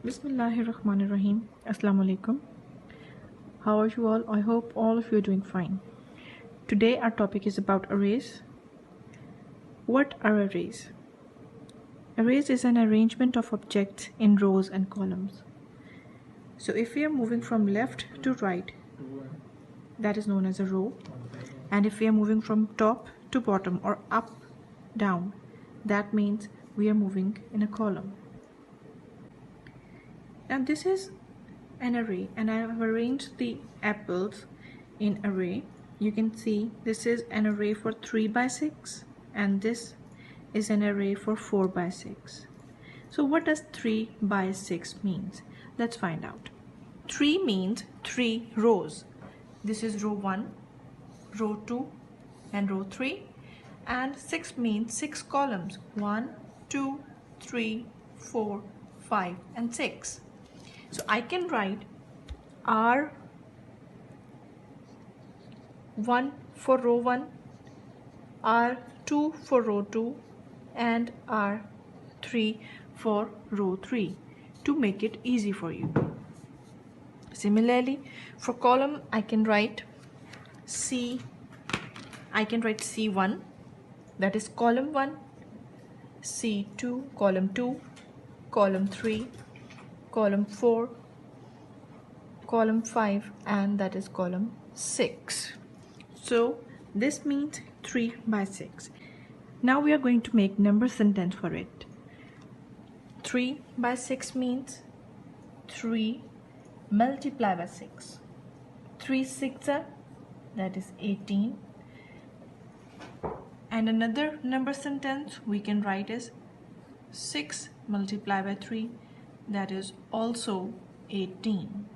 Bismillahirrahmanirrahim. Assalamu alaikum. How are you all? I hope all of you are doing fine. Today our topic is about arrays. What are arrays? Arrays is an arrangement of objects in rows and columns. So if we are moving from left to right, that is known as a row. And if we are moving from top to bottom or up, down, that means we are moving in a column. Now this is an array and I have arranged the apples in array. You can see this is an array for 3 by 6 and this is an array for 4 by 6. So what does 3 by 6 means? Let's find out. 3 means 3 rows. This is row 1, row 2 and row 3, and 6 means 6 columns, 1, 2, 3, 4, 5 and 6. So I can write R1 for row 1, R2 for row 2 and R3 for row 3 to make it easy for you. Similarly, for column I can write C1, that is column 1, C2, column 2, column 3, column 4, column 5 and that is column 6. So this means 3 by 6. Now we are going to make number sentence for it. 3 by 6 means 3 multiply by 6. 3 6 that is 18. And another number sentence we can write is 6 multiply by 3, that is also 18.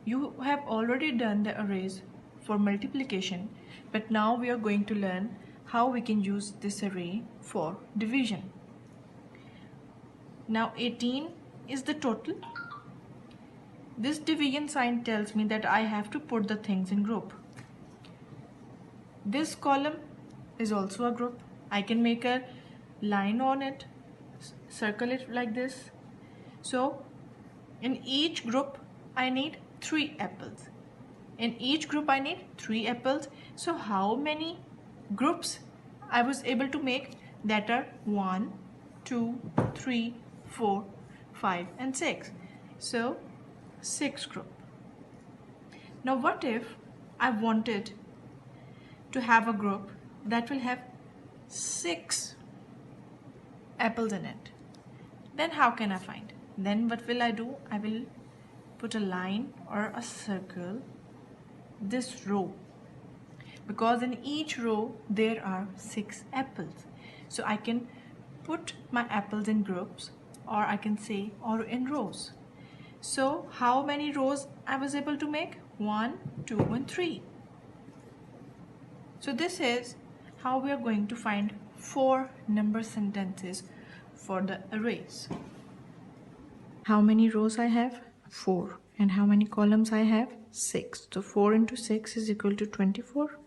You have already done the arrays for multiplication, but now we are going to learn how we can use this array for division. Now 18 is the total. This division sign tells me that I have to put the things in group. This column is also a group. I can make a line on it, circle it like this. So in each group I need 3 apples. In each group I need 3 apples. So how many groups I was able to make? That are 1, 2, 3, 4, 5 and 6. So 6 group. Now what if I wanted to have a group that will have 6 apples in it? Then how can I find? Then what will I do? I will put a line or a circle this row, because in each row there are 6 apples. So I can put my apples in groups, or I can say or in rows. So how many rows I was able to make? 1, 2 and 3. So this is how we are going to find 4 number sentences for the arrays. How many rows I have? 4. And how many columns I have? 6. So 4 into 6 is equal to 24.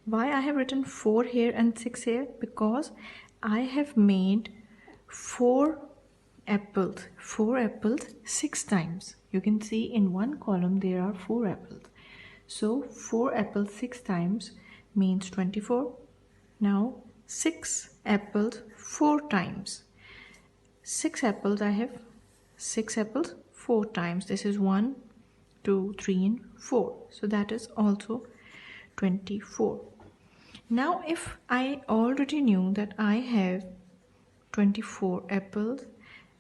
Why I have written 4 here and 6 here? Because I have made 4 apples 6 times. You can see in one column there are 4 apples. So 4 apples 6 times means 24. Now 6 apples 4 times. 6 apples I have 6 apples 4 times. This is 1, 2, 3 and 4. So that is also 24. Now if I already knew that I have 24 apples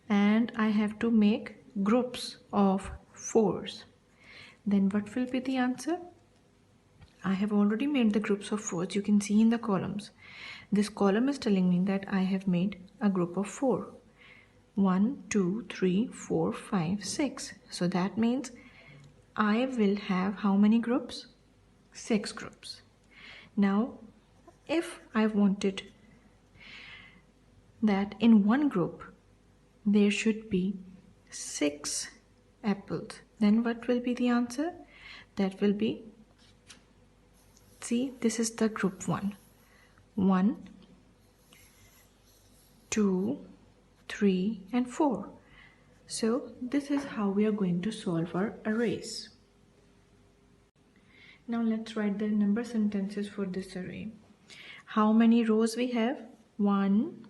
and I have to make groups of 4s, then what will be the answer? I have already made the groups of 4s. You can see in the columns. This column is telling me that I have made a group of 4. 1, 2, 3, 4, 5, 6. So that means I will have how many groups? 6 groups. Now if I wanted that in one group there should be 6 apples, then what will be the answer? That will be, see, this is the group 1. 1, 2, 3 and 4. So this is how we are going to solve our arrays. Now let's write the number sentences for this array. How many rows we have? 1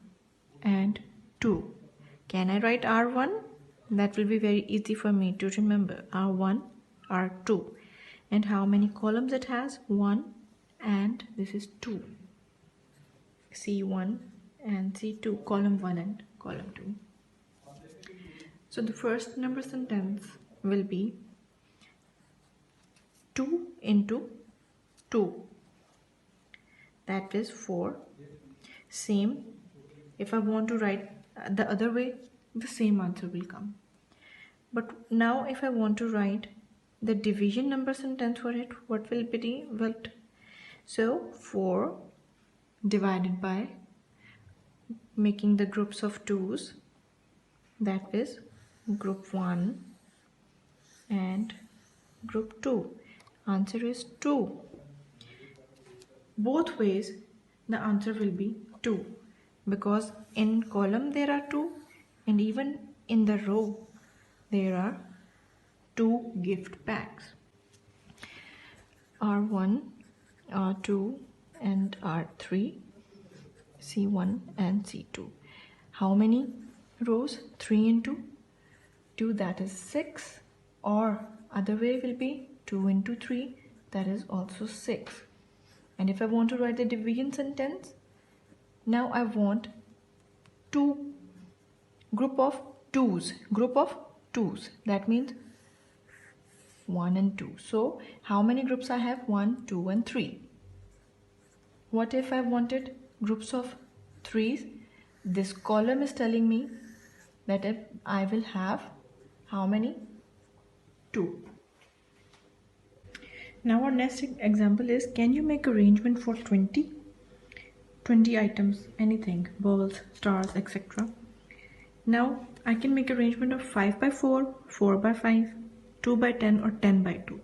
and 2. Can I write R1? That will be very easy for me to remember. R1, R2. And how many columns it has? 1 and this is 2. C1 and C2, column 1 and column 2. So the first number sentence will be 2 into 2. That is 4. Same, if I want to write the other way, the same answer will come. But now if I want to write the division number sentence for it, what will be? Well, so 4 divided by making the groups of 2's, that is group 1 and group 2. Answer is 2. Both ways the answer will be 2 because in column there are 2 and even in the row there are 2 gift packs. R1, R2 and R3, C1 and C2. How many rows? 3 into 2, that is 6, or other way will be 2 into 3, that is also 6. And if I want to write the division sentence, now I want group of 2's, that means 1 and 2. So how many groups I have? 1, 2 and 3. What if I wanted groups of 3's? This column is telling me that if I will have how many? 2. Now our next example is, can you make arrangement for 20 items, anything, balls, stars, etc. Now I can make arrangement of 5 by 4, 4 by 5, 2 by 10 or 10 by 2.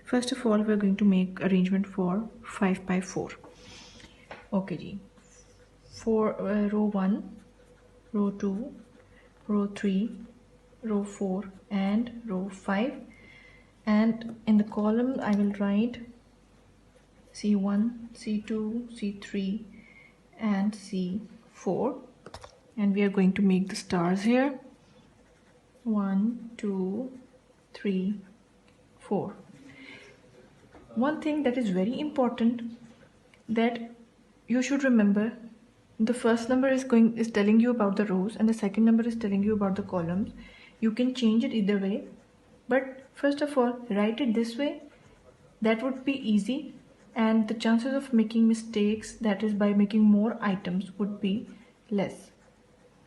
First of all, we're going to make arrangement for 5 by 4. Okay ji. For row 1, row 2, row 3, row 4 and row 5, and in the column I will write C1, C2, C3 and C4, and we are going to make the stars here. 1, 2, 3, 4. One thing that is very important that you should remember, the first number is telling you about the rows and the second number is telling you about the columns. You can change it either way, but first of all write it this way. That would be easy, and the chances of making mistakes, that is by making more items, would be less.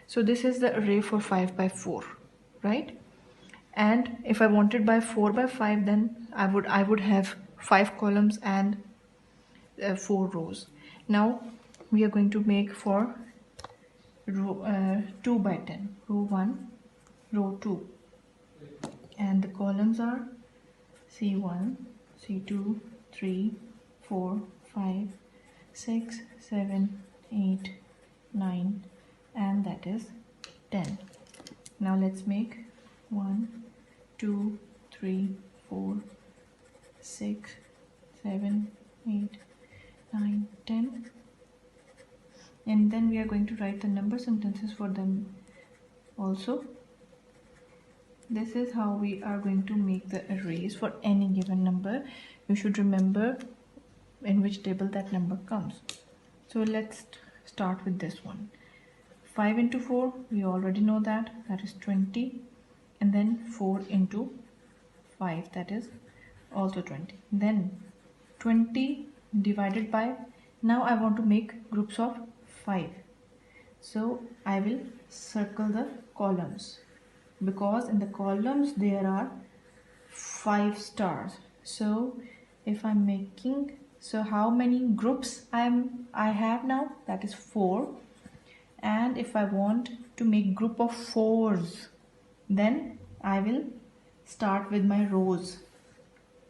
So this is the array for 5 by 4, right? And if I wanted by 4 by 5, then I would have 5 columns and 4 rows. Now we are going to make for row 2 by 10, row 1, row 2, and the columns are C1, C2, 3, 4, 5, 6, 7, 8, 9, and that is 10. Now let's make 1, 2, 3, 4, 6, 7, 8, 9, 10, and then we are going to write the number sentences for them also. This is how we are going to make the arrays for any given number. You should remember in which table that number comes. So let's start with this one. 5 into 4, we already know that is 20, and then 4 into 5, that is also 20. Then 20 divided by, now I want to make groups of 5. So I will circle the columns, because in the columns there are 5 stars. So if I'm making, so how many groups I have now? That is 4. And if I want to make group of 4's, then I will start with my rows.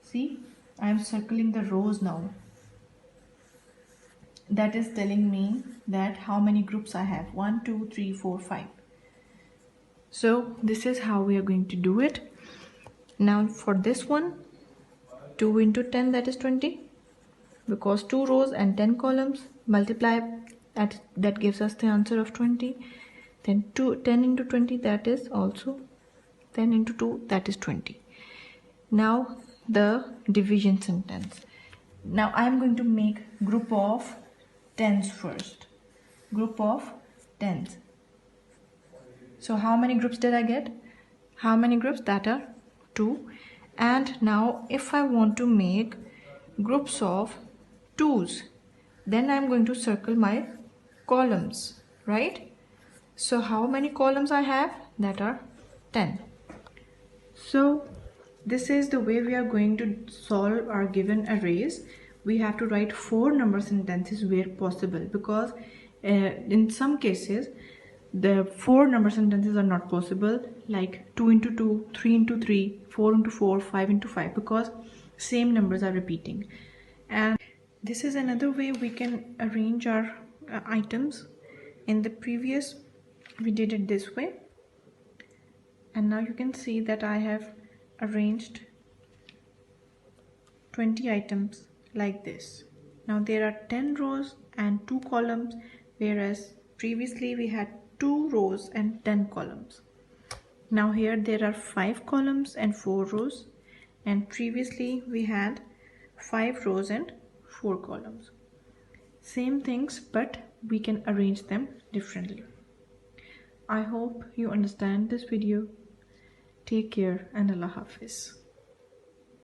See, I am circling the rows now. That is telling me that how many groups I have. 1, 2, 3, 4, 5. So this is how we are going to do it. Now for this one, 2 into 10, that is 20, because 2 rows and 10 columns, multiply that gives us the answer of 20. Then 10 into 20, that is also 10 into 2, that is 20. Now the division sentence. Now I am going to make group of tens first. Group of tens. So how many groups did I get? How many groups? That are 2. And now if I want to make groups of 2s, then I'm going to circle my columns, right? So how many columns I have? That are 10. So this is the way we are going to solve our given arrays. We have to write 4 number sentences where possible, because in some cases the 4 number sentences are not possible, like 2 into 2, 3 into 3, 4 into 4, 5 into 5, because same numbers are repeating. And this is another way we can arrange our items. In the previous we did it this way, and now you can see that I have arranged 20 items like this. Now there are 10 rows and 2 columns, whereas previously we had 2 rows and 10 columns. Now here there are 5 columns and 4 rows, and previously we had 5 rows and 4 columns. Same things, but we can arrange them differently. I hope you understand this video. Take care and Allah Hafiz.